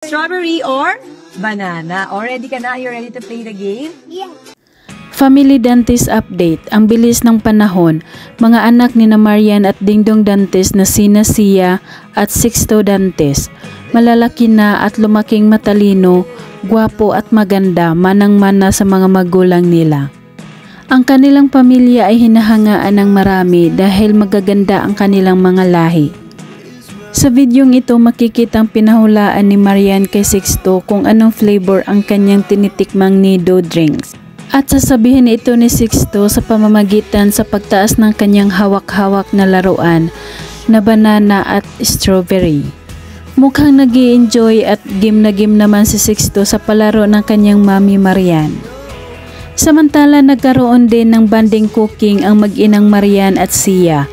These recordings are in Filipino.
Strawberry or banana? Ready ka na? Are you ready to play the game? Yeah. Family Dantes Update. Ang bilis ng panahon. Mga anak ni na Marian at Dingdong Dantes na sina Sia at Sixto Dantes. Malalaki na at lumaking matalino, gwapo at maganda, manang-mana sa mga magulang nila. Ang kanilang pamilya ay hinahangaan ng marami dahil magaganda ang kanilang mga lahi. Sa videong ito makikitang pinahulaan ni Marian kay Sixto kung anong flavor ang kanyang tinitikmang Nido drinks. At sasabihin ito ni Sixto sa pamamagitan sa pagtaas ng kanyang hawak-hawak na laruan na banana at strawberry. Mukhang nag-i-enjoy at game na game naman si Sixto sa palaro ng kanyang mami Marian. Samantala nagkaroon din ng banding cooking ang mag-inang Marian at Sia.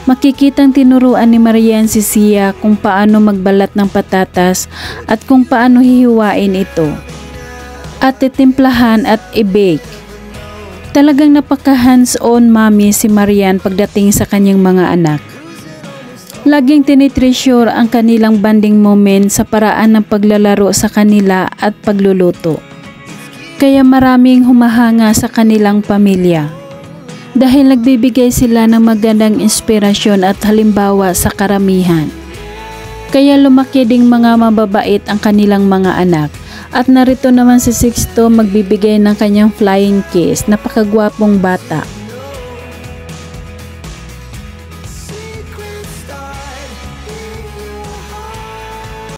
Makikitang tinuruan ni Marian si Sia kung paano magbalat ng patatas at kung paano hihiwain ito. At titimplahan at i-bake. Talagang napaka hands-on mami si Marian pagdating sa kanyang mga anak. Laging tinitreasure ang kanilang banding moment sa paraan ng paglalaro sa kanila at pagluluto. Kaya maraming humahanga sa kanilang pamilya. Dahil nagbibigay sila ng magandang inspirasyon at halimbawa sa karamihan. Kaya lumaki ding mga mababait ang kanilang mga anak. At narito naman si Sixto magbibigay ng kanyang flying kiss, napakagwapong bata.